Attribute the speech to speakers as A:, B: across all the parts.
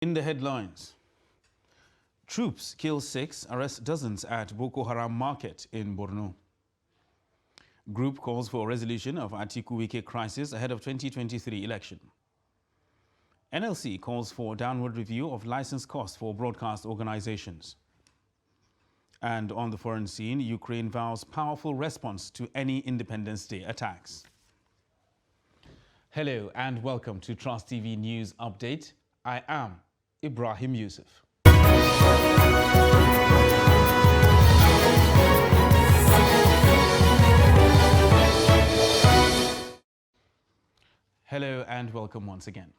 A: In the headlines, troops kill 6, arrest dozens at Boko Haram market in Borno. Group calls for a resolution of Atiku Wike crisis ahead of 2023 election. NLC calls for downward review of license costs for broadcast organizations. And on the foreign scene, Ukraine vows powerful response to any Independence Day attacks. Hello and welcome to Trust TV News Update. I am Ibrahim Yusuf. Hello and welcome once again.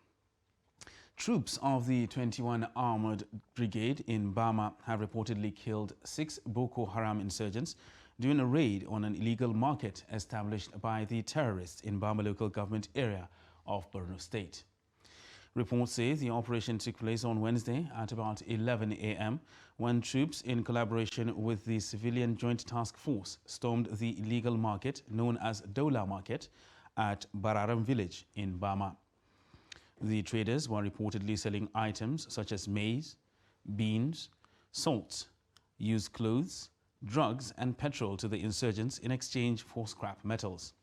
A: Troops of the 21 Armored Brigade in Bama have reportedly killed 6 Boko Haram insurgents during a raid on an illegal market established by the terrorists in Bama local government area of Borno State. Reports say the operation took place on Wednesday at about 11 a.m. when troops in collaboration with the Civilian Joint Task Force stormed the illegal market known as Dola Market at Bararam village in Bama. The traders were reportedly selling items such as maize, beans, salt, used clothes, drugs and petrol to the insurgents in exchange for scrap metals.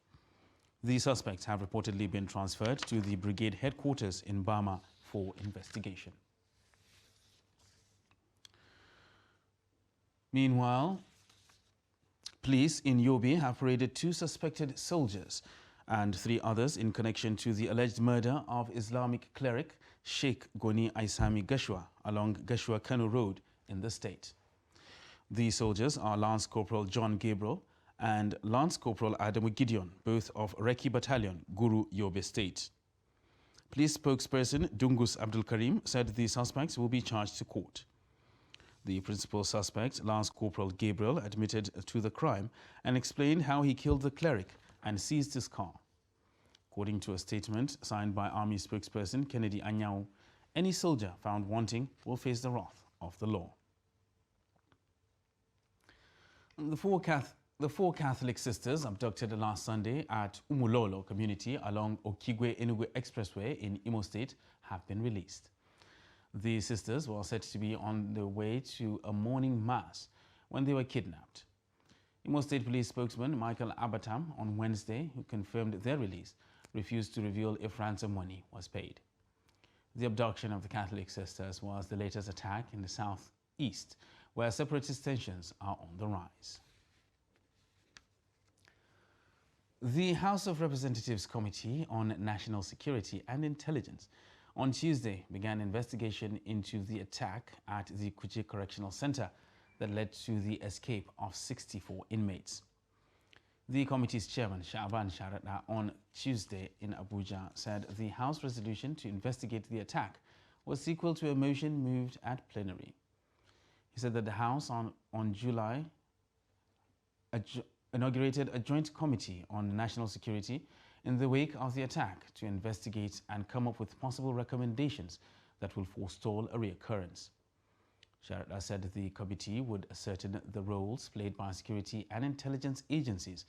A: The suspects have reportedly been transferred to the brigade headquarters in Bama for investigation. Meanwhile, police in Yobe have paraded 2 suspected soldiers and 3 others in connection to the alleged murder of Islamic cleric Sheikh Goni Aisami Gashua along Gashua Kanu Road in the state. The soldiers are Lance Corporal John Gabriel and Lance Corporal Adamu Gideon, both of Reki Battalion, Guru, Yobe State. Police spokesperson Dungus Abdul Karim said the suspects will be charged to court. The principal suspect, Lance Corporal Gabriel, admitted to the crime and explained how he killed the cleric and seized his car. According to a statement signed by Army spokesperson Kennedy Anyao, any soldier found wanting will face the wrath of the law. The four Catholic sisters abducted last Sunday at Umulolo community along Okigwe-Enugu Expressway in Imo State have been released. The sisters were said to be on their way to a morning mass when they were kidnapped. Imo State Police spokesman Michael Abatam on Wednesday, who confirmed their release, refused to reveal if ransom money was paid. The abduction of the Catholic sisters was the latest attack in the southeast, where separatist tensions are on the rise. The House of Representatives Committee on National Security and Intelligence on Tuesday began investigation into the attack at the Kuje Correctional Center that led to the escape of 64 inmates. The committee's chairman, Sha'ban Sharada, on Tuesday in Abuja said the House resolution to investigate the attack was sequel to a motion moved at plenary. He said that the House on July inaugurated a joint committee on national security in the wake of the attack to investigate and come up with possible recommendations that will forestall a reoccurrence. Sharada said the committee would ascertain the roles played by security and intelligence agencies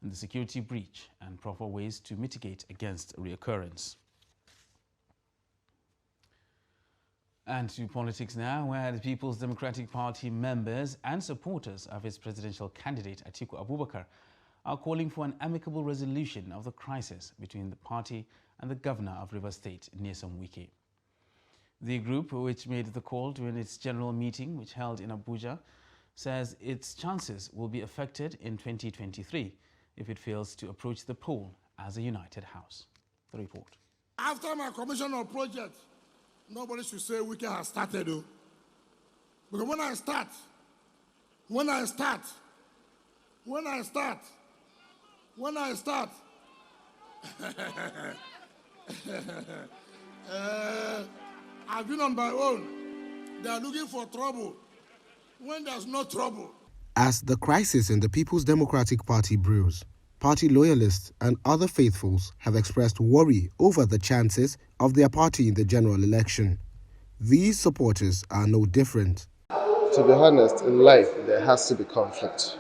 A: in the security breach and proper ways to mitigate against reoccurrence. And to politics now, where the People's Democratic Party members and supporters of its presidential candidate Atiku Abubakar are calling for an amicable resolution of the crisis between the party and the governor of Rivers State, Nyesom Wike. The group, which made the call during its general meeting, which held in Abuja, says its chances will be affected in 2023 if it fails to approach the poll as a united house. The report.
B: After my commission of projects, nobody should say Wike has started, though. Because when I start, I've been on my own. They are looking for trouble when there's no trouble.
C: As the crisis in the People's Democratic Party brews, party loyalists and other faithfuls have expressed worry over the chances of their party in the general election. These supporters are no different.
D: To be honest, in life, there has to be conflict.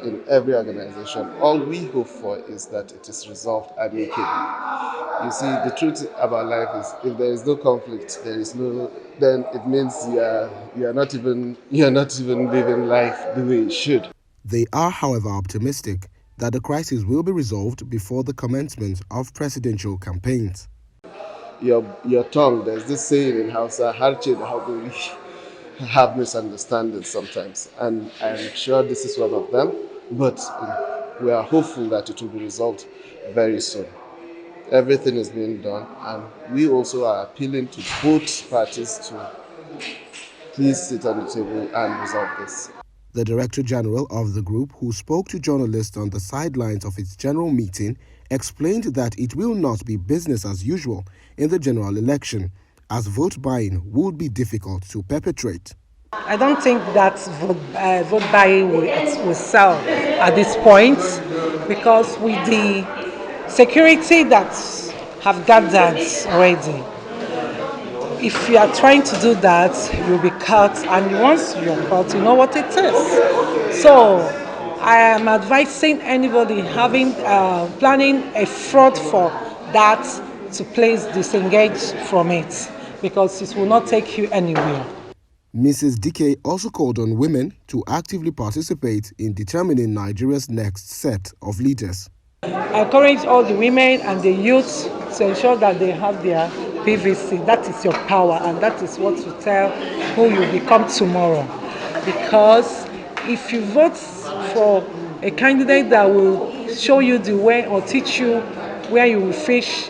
D: in every organization. All we hope for is that it is resolved amicably. You see, the truth about life is if there is no conflict, then it means you are not even living life the way it should.
C: They are, however, optimistic that the crisis will be resolved before the commencement of presidential campaigns.
D: Your tongue, there's this saying in Hausa, harce da haƙori, have misunderstandings sometimes, and I'm sure this is one of them, but we are hopeful that it will be resolved very soon. Everything is being done, and we also are appealing to both parties to please sit on the table and resolve this.
C: The Director General of the group, who spoke to journalists on the sidelines of its general meeting, explained that it will not be business as usual in the general election, as vote buying would be difficult to perpetrate.
E: I don't think that vote buying will sell at this point, because with the security that have gathered already, if you are trying to do that, you'll be caught, and once you're caught, you know what it is. So I am advising anybody planning a fraud for that to please disengage from it, because it will not take you anywhere.
C: Mrs. Dike also called on women to actively participate in determining Nigeria's next set of leaders.
E: I encourage all the women and the youth to ensure that they have their PVC. That is your power, and that is what will tell who you become tomorrow. Because if you vote for a candidate that will show you the way or teach you where you will fish,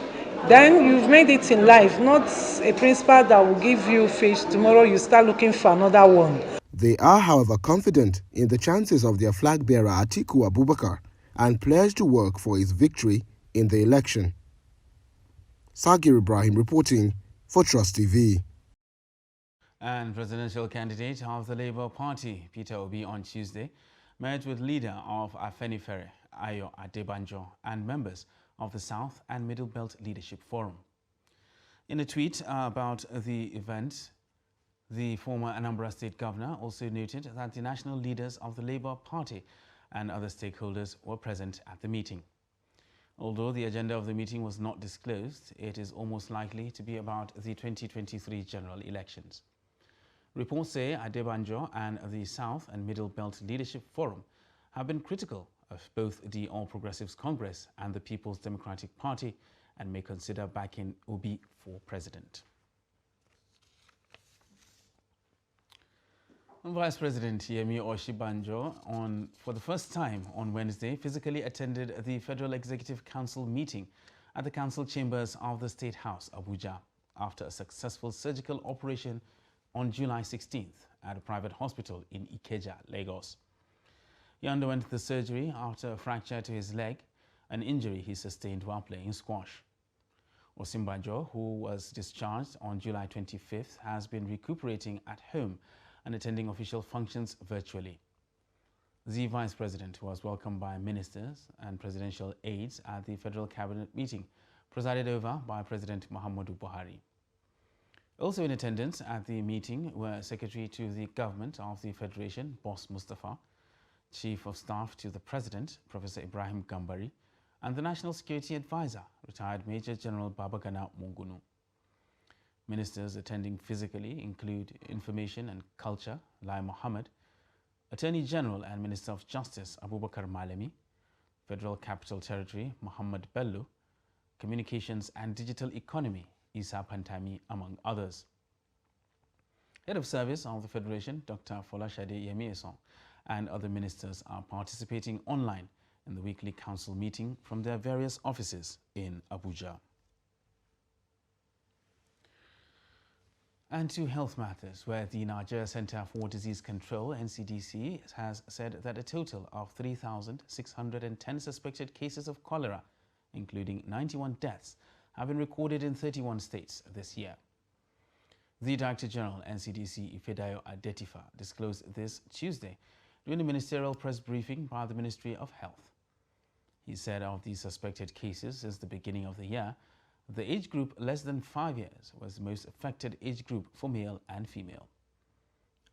E: then you've made it in life, not a principal that will give you fish. Tomorrow you start looking for another one.
C: They are, however, confident in the chances of their flag bearer Atiku Abubakar and pledge to work for his victory in the election. Sagir Ibrahim reporting for Trust TV.
A: And presidential candidate of the Labour Party, Peter Obi, on Tuesday, met with leader of Afenifere, Ayo Adebanjo, and members of the South and Middle Belt Leadership Forum. In a tweet about the event, the former Anambra State Governor also noted that the national leaders of the Labour Party and other stakeholders were present at the meeting. Although the agenda of the meeting was not disclosed, it is almost likely to be about the 2023 general elections. Reports say Adebanjo and the South and Middle Belt Leadership Forum have been critical of both the All Progressives Congress and the People's Democratic Party and may consider backing Obi for president. Vice President Yemi Oshibanjo, for the first time on Wednesday, physically attended the Federal Executive Council meeting at the council chambers of the State House, Abuja, after a successful surgical operation on July 16th at a private hospital in Ikeja, Lagos. He underwent the surgery after a fracture to his leg, an injury he sustained while playing squash. Osinbajo, who was discharged on July 25th, has been recuperating at home and attending official functions virtually. The Vice President was welcomed by ministers and presidential aides at the Federal Cabinet meeting, presided over by President Muhammadu Buhari. Also in attendance at the meeting were Secretary to the Government of the Federation, Boss Mustafa, Chief of Staff to the President, Professor Ibrahim Gambari, and the National Security Advisor, retired Major General Babagana Mungunu. Ministers attending physically include Information and Culture, Lai Mohammed, Attorney General and Minister of Justice, Abubakar Malemi, Federal Capital Territory, Muhammad Bello, Communications and Digital Economy, Isa Pantami, among others. Head of Service of the Federation, Dr. Folashade Yemiesong, and other ministers are participating online in the weekly council meeting from their various offices in Abuja. And to health matters, where the Nigeria Center for Disease Control, NCDC, has said that a total of 3,610 suspected cases of cholera, including 91 deaths, have been recorded in 31 states this year. The Director General, NCDC, Ifedayo Adetifa, disclosed this Tuesday during a ministerial press briefing by the Ministry of Health. He said of the suspected cases since the beginning of the year, the age group less than 5 years was the most affected age group for male and female.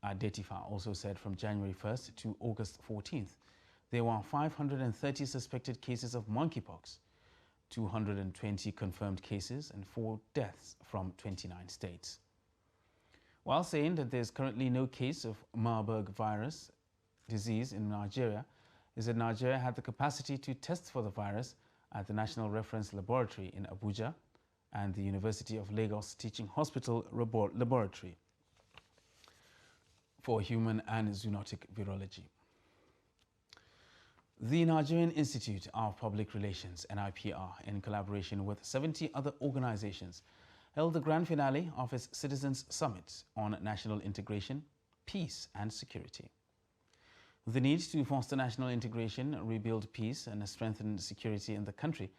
A: Adetifa also said from January 1st to August 14th, there were 530 suspected cases of monkeypox, 220 confirmed cases, and 4 deaths from 29 states. While saying that there is currently no case of Marburg virus disease in Nigeria, is that Nigeria had the capacity to test for the virus at the National Reference Laboratory in Abuja and the University of Lagos Teaching Hospital Laboratory for Human and Zoonotic Virology. The Nigerian Institute of Public Relations, NIPR, in collaboration with 70 other organizations, held the grand finale of its Citizens Summit on National Integration, Peace and Security. The need to foster national integration, rebuild peace and strengthen security in the country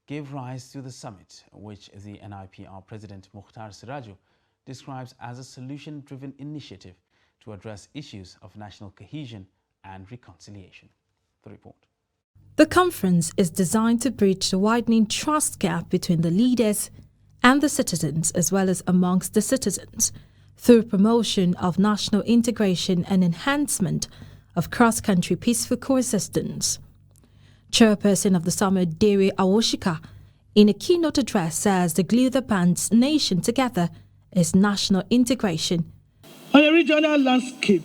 A: gave rise to the summit, which the NIPR President Mukhtar Siraju describes as a solution-driven initiative to address issues of national cohesion and reconciliation. The report.
F: The conference is designed to bridge the widening trust gap between the leaders and the citizens, as well as amongst the citizens, through promotion of national integration and enhancement of cross-country peaceful coexistence. Chairperson of the summit, Dere Awoshika, in a keynote address says the glue that bands nation together is national integration.
G: On a regional landscape,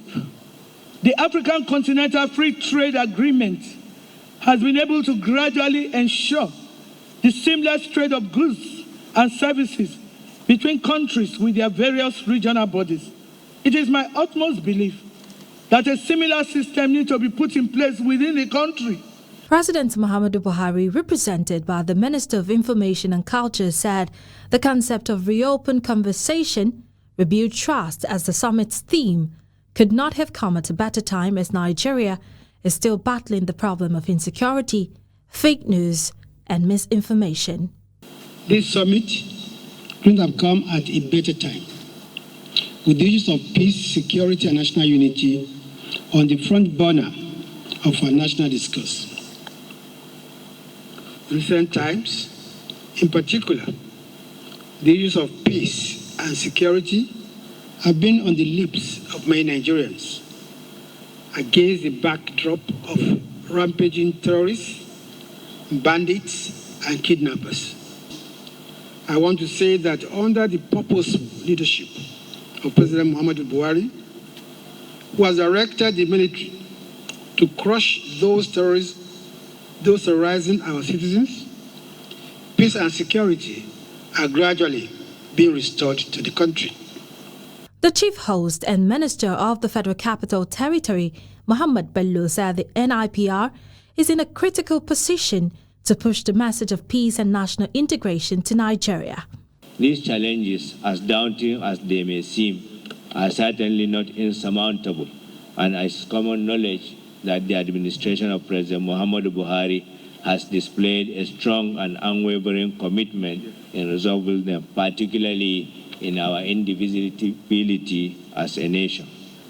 G: the African Continental Free Trade Agreement has been able to gradually ensure the seamless trade of goods and services between countries with their various regional bodies. It is my utmost belief that a similar system needs to be put in place within the country.
F: President Muhammadu Buhari, represented by the Minister of Information and Culture, said the concept of reopen conversation, rebuild trust as the summit's theme could not have come at a better time, as Nigeria is still battling the problem of insecurity, fake news and misinformation.
H: This summit couldn't have come at a better time, with the issues of peace, security and national unity on the front burner of our national discourse. In recent times, in particular, the issues of peace and security have been on the lips of many Nigerians against the backdrop of rampaging terrorists, bandits and kidnappers. I want to say that under the purposeful leadership of President Muhammadu Buhari, who has directed the military to crush those terrorists, those terrorizing our citizens, peace and security are gradually being restored to the country.
F: The chief host and minister of the Federal Capital Territory, Mohammed Bello, said the NIPR is in a critical position to push the message of peace and national integration to Nigeria.
I: These challenges, as daunting as they may seem, are certainly not insurmountable, and it's common knowledge that the administration of President Muhammadu Buhari has displayed a strong and unwavering commitment in resolving them, particularly in our indivisibility as a nation.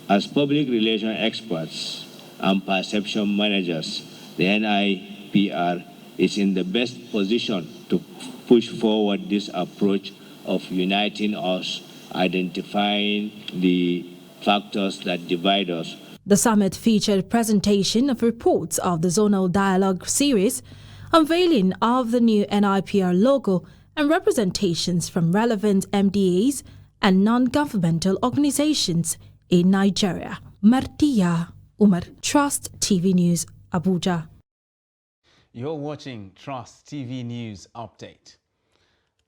I: As public relations experts and perception managers, the NIPR is in the best position to push forward this approach of uniting us, identifying the factors that divide us.
F: The summit featured a presentation of reports of the Zonal Dialogue Series, unveiling of the new NIPR logo and representations from relevant MDAs and non-governmental organizations in Nigeria. Martia Umar, Trust TV News, Abuja.
A: You're watching Trust TV News Update.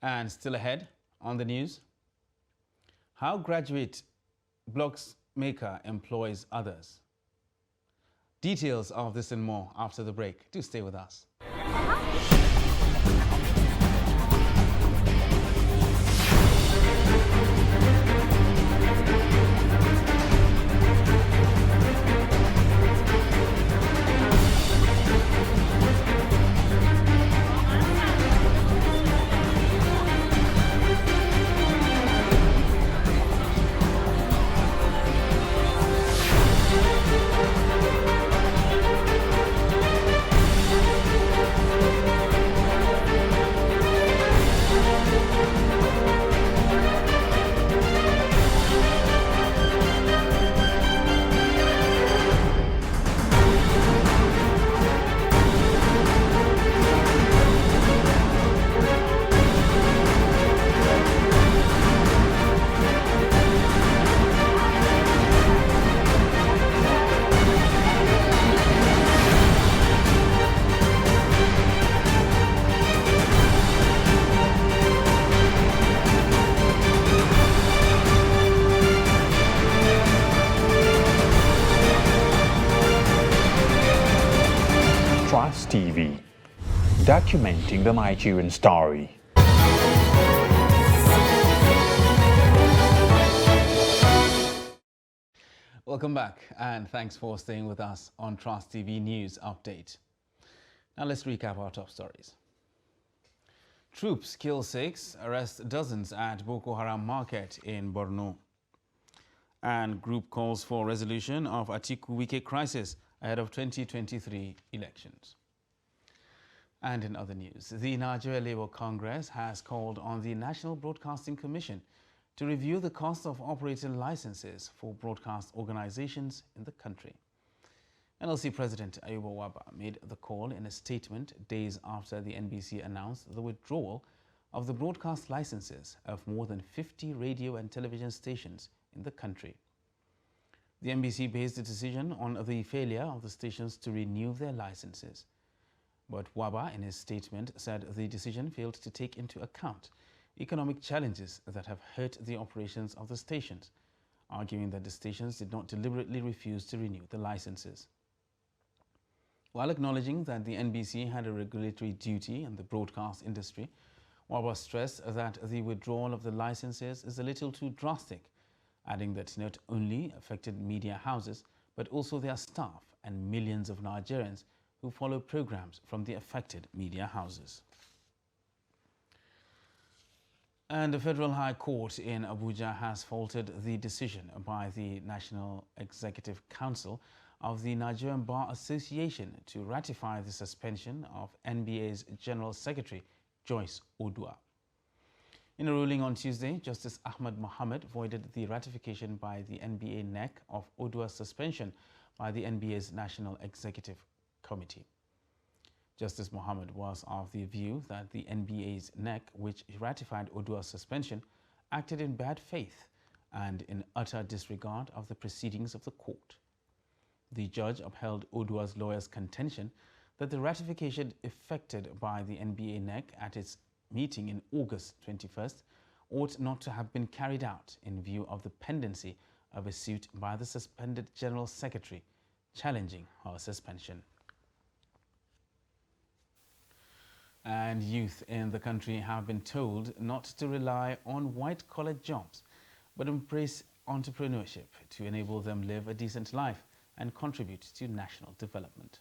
A: And still ahead on the news, how graduate blocks maker employs others. Details of this and more after the break. Do stay with us.
J: TV, documenting the Nigerian story.
A: Welcome back, and thanks for staying with us on Trust TV News Update. Now let's recap our top stories. Troops kill 6, arrest dozens at Boko Haram market in Borno. And group calls for resolution of Atiku-Wike crisis ahead of 2023 elections. And in other news, the Nigeria Labour Congress has called on the National Broadcasting Commission to review the cost of operating licenses for broadcast organizations in the country. NLC President Ayuba Waba made the call in a statement days after the NBC announced the withdrawal of the broadcast licenses of more than 50 radio and television stations in the country. The NBC based the decision on the failure of the stations to renew their licenses. But Waba, in his statement, said the decision failed to take into account economic challenges that have hurt the operations of the stations, arguing that the stations did not deliberately refuse to renew the licenses. While acknowledging that the NBC had a regulatory duty in the broadcast industry, Waba stressed that the withdrawal of the licenses is a little too drastic, adding that it not only affected media houses, but also their staff and millions of Nigerians who follow programs from the affected media houses. And the Federal High Court in Abuja has faulted the decision by the National Executive Council of the Nigerian Bar Association to ratify the suspension of NBA's General Secretary, Joyce Odua. In a ruling on Tuesday, Justice Ahmad Mohammed voided the ratification by the NBA NEC of Odua's suspension by the NBA's National Executive Committee. Justice Mohammed was of the view that the NBA's NEC, which ratified Odua's suspension, acted in bad faith and in utter disregard of the proceedings of the court. The judge upheld Odua's lawyer's contention that the ratification effected by the NBA NEC at its meeting in August 21st ought not to have been carried out in view of the pendency of a suit by the suspended General Secretary challenging her suspension. And youth in the country have been told not to rely on white-collar jobs, but embrace entrepreneurship to enable them live a decent life and contribute to national development.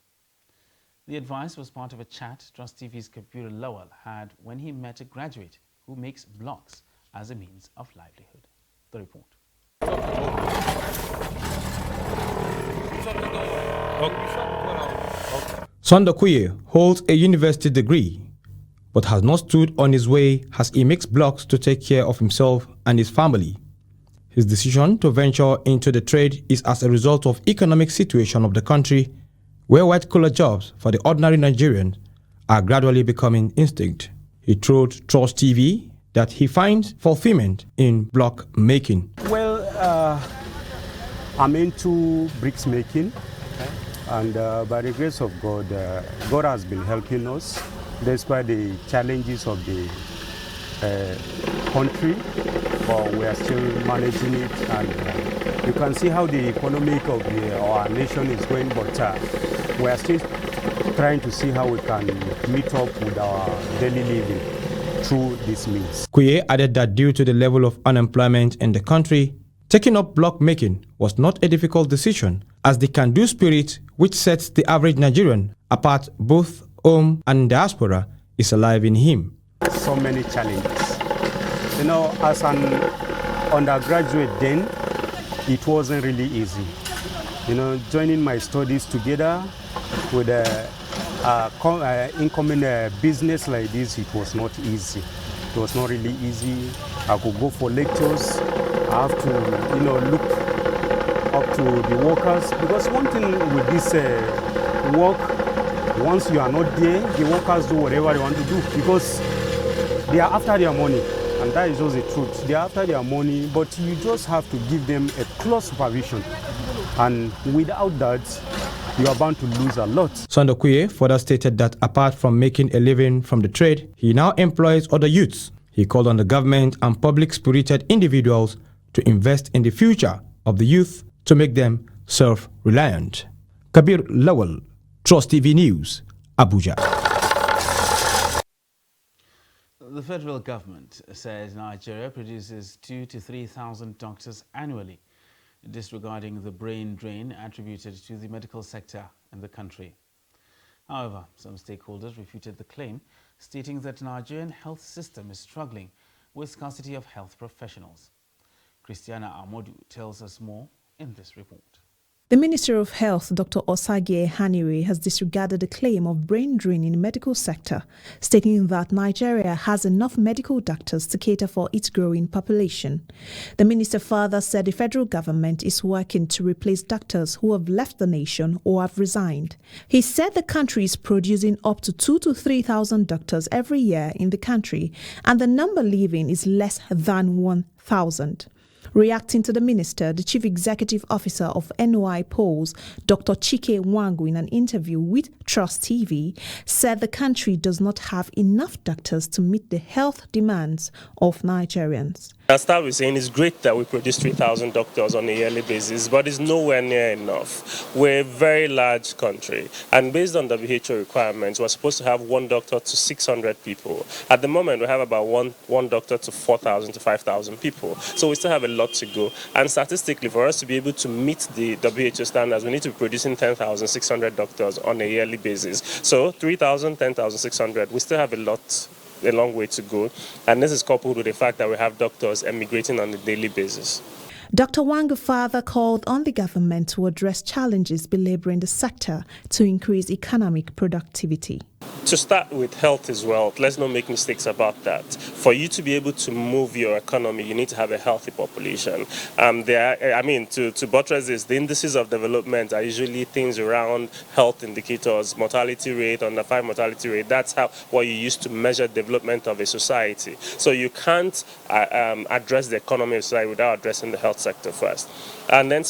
A: The advice was part of a chat Trust TV's Kabir Lawal had when he met a graduate who makes blogs as a means of livelihood. The report.
K: Sandakuye holds a university degree but has not stood on his way as he makes blogs to take care of himself and his family. His decision to venture into the trade is as a result of economic situation of the country, where white-collar jobs for the ordinary Nigerian are gradually becoming extinct. He told Trust TV that he finds fulfillment in block making.
L: Well, I'm into bricks making, and by the grace of God, God has been helping us despite the challenges of the country, but we are still managing it, and you can see how the economic of our nation is going, but we are still trying to see how we can meet up with our daily living through this means.
K: Kuye added that due to the level of unemployment in the country, taking up block making was not a difficult decision, as the can-do spirit which sets the average Nigerian apart both home and diaspora is alive in him.
L: So many challenges. You know, as an undergraduate then, it wasn't really easy. You know, joining my studies together with incoming business like this, it was not easy. It was not really easy. I could go for lectures. I have to, look up to the workers, because one thing with this work, once you are not there, the workers do whatever they want to do, because they are after their money, and that is just the truth. They are after their money, but you just have to give them a close supervision, and without that, you are bound to lose a lot.
K: Sandakuye further stated that apart from making a living from the trade, he now employs other youths. He called on the government and public-spirited individuals to invest in the future of the youth to make them self-reliant. Kabir Lawal, Trust TV News, Abuja.
A: The federal government says Nigeria produces 2,000 to 3,000 doctors annually, disregarding the brain drain attributed to the medical sector in the country. However, some stakeholders refuted the claim, stating that Nigerian health system is struggling with scarcity of health professionals. Christiana Amodu tells us more in this report.
M: The Minister of Health, Dr. Osagie Hanire, has disregarded the claim of brain drain in the medical sector, stating that Nigeria has enough medical doctors to cater for its growing population. The minister further said the federal government is working to replace doctors who have left the nation or have resigned. He said the country is producing up to 2,000 to 3,000 doctors every year in the country, and the number leaving is less than 1,000. Reacting to the minister, the chief executive officer of NOI Polls, Dr. Chike Wangu, in an interview with Trust TV, said the country does not have enough doctors to meet the health demands of Nigerians.
N: I'll start with saying it's great that we produce 3,000 doctors on a yearly basis, but it's nowhere near enough. We're a very large country, and based on WHO requirements, we're supposed to have 1 doctor to 600 people. At the moment, we have about one doctor to 4,000 to 5,000 people, so we still have a lot to go. And statistically, for us to be able to meet the WHO standards, we need to be producing 10,600 doctors on a yearly basis. So 3,000, 10,600, we still have a long way to go, and this is coupled with the fact that we have doctors emigrating on a daily basis.
M: Dr. Wangu further called on the government to address challenges belaboring the sector to increase economic productivity.
N: To start with, health is wealth. Let's not make mistakes about that. For you to be able to move your economy, you need to have a healthy population. To buttress this, the indices of development are usually things around health indicators, mortality rate, under 5 mortality rate. That's what you use to measure development of a society. So you can't address the economy of society without addressing the health sector first. And then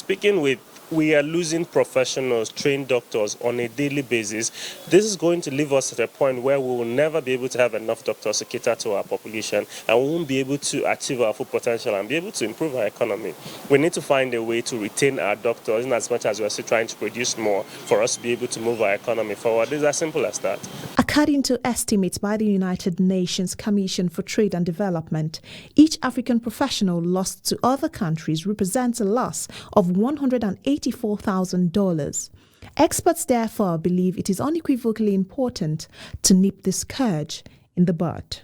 N: we are losing professionals, trained doctors on a daily basis. This is going to leave us at a point where we will never be able to have enough doctors to cater to our population, and we won't be able to achieve our full potential and be able to improve our economy. We need to find a way to retain our doctors in as much as we're still trying to produce more for us to be able to move our economy forward. It's as simple as that.
M: According to estimates by the United Nations Commission for Trade and Development, each African professional lost to other countries represents a loss of $184,000. Experts therefore believe it is unequivocally important to nip this scourge in the bud.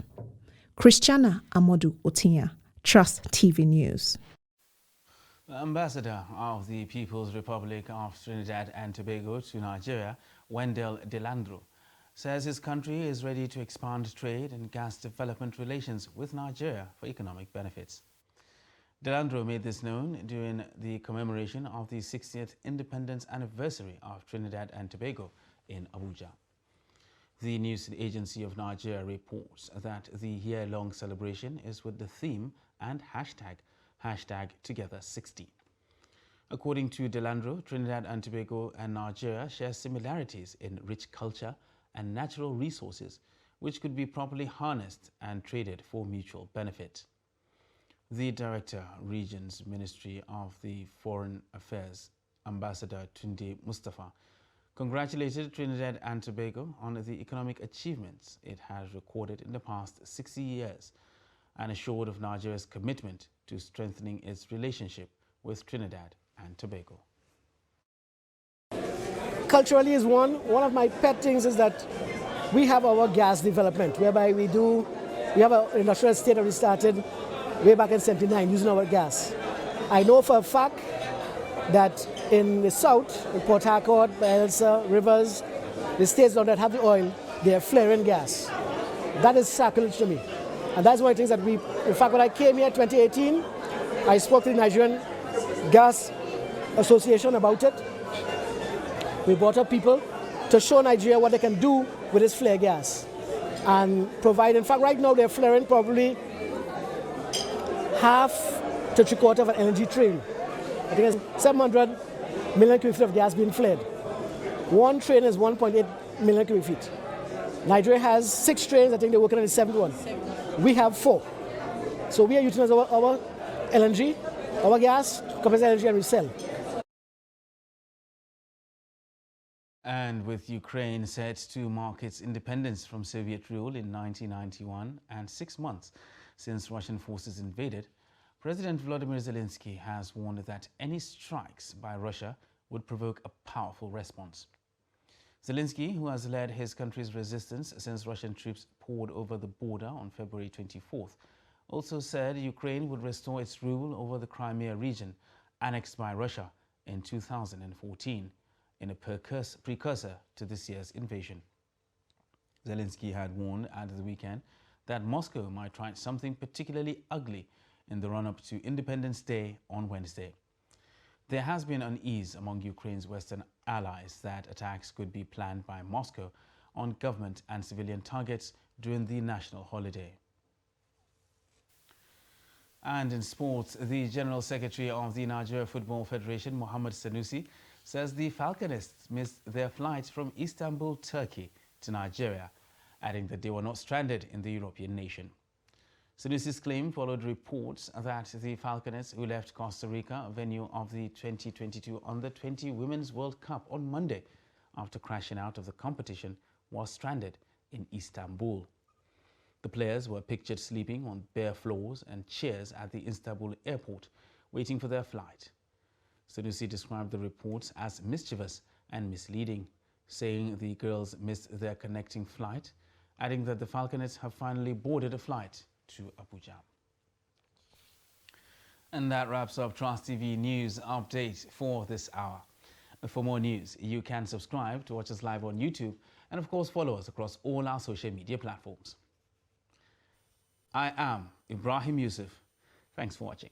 M: Christiana Amodu Otinya, Trust TV News.
A: The ambassador of the People's Republic of Trinidad and Tobago to Nigeria, Wendell Delandro, says his country is ready to expand trade and gas development relations with Nigeria for economic benefits. Delandro made this known during the commemoration of the 60th independence anniversary of Trinidad and Tobago in Abuja. The news agency of Nigeria reports that the year-long celebration is with the theme and hashtag #Together60. According to Delandro, Trinidad and Tobago and Nigeria share similarities in rich culture and natural resources, which could be properly harnessed and traded for mutual benefit. The Director, Regions Ministry of the Foreign Affairs, Ambassador Tunde Mustafa, congratulated Trinidad and Tobago on the economic achievements it has recorded in the past 60 years and assured of Nigeria's commitment to strengthening its relationship with Trinidad and Tobago.
O: Culturally is one of my pet things is that we have our gas development, whereby we have an industrial estate that we started way back in '79 using our gas. I know for a fact that in the south, in Port Harcourt, Elsa, Rivers, the states that have the oil, they are flaring gas. That is sacrilege to me. And that's one of the things that in fact, when I came here in 2018, I spoke to the Nigerian Gas Association about it. We brought up people to show Nigeria what they can do with this flare gas and provide. In fact, right now they're flaring probably half to 3/4 of an LNG train. I think it's 700 million cubic feet of gas being flared. One train is 1.8 million cubic feet. Nigeria has 6 trains. I think they're working on the 7th one. We have 4. So we are utilizing our LNG, our gas, compressed LNG, and resell.
A: And with Ukraine set to mark its independence from Soviet rule in 1991 and 6 months since Russian forces invaded, President Volodymyr Zelensky has warned that any strikes by Russia would provoke a powerful response. Zelensky, who has led his country's resistance since Russian troops poured over the border on February 24th, also said Ukraine would restore its rule over the Crimea region, annexed by Russia in 2014. In a precursor to this year's invasion. Zelensky had warned at the weekend that Moscow might try something particularly ugly in the run-up to Independence Day on Wednesday. There has been unease among Ukraine's Western allies that attacks could be planned by Moscow on government and civilian targets during the national holiday. And in sports, the General Secretary of the Nigeria Football Federation, Mohammed Sanusi, says the Falconists missed their flight from Istanbul, Turkey to Nigeria, adding that they were not stranded in the European nation. Sanusi's claim followed reports that the Falconists, who left Costa Rica, venue of the 2022 Under-20 Women's World Cup on Monday after crashing out of the competition, was stranded in Istanbul. The players were pictured sleeping on bare floors and chairs at the Istanbul airport, waiting for their flight. Sanusi described the reports as mischievous and misleading, saying the girls missed their connecting flight, adding that the Falconets have finally boarded a flight to Abuja. And that wraps up Trust TV News Update for this hour. For more news, you can subscribe to watch us live on YouTube and of course follow us across all our social media platforms. I am Ibrahim Yusuf. Thanks for watching.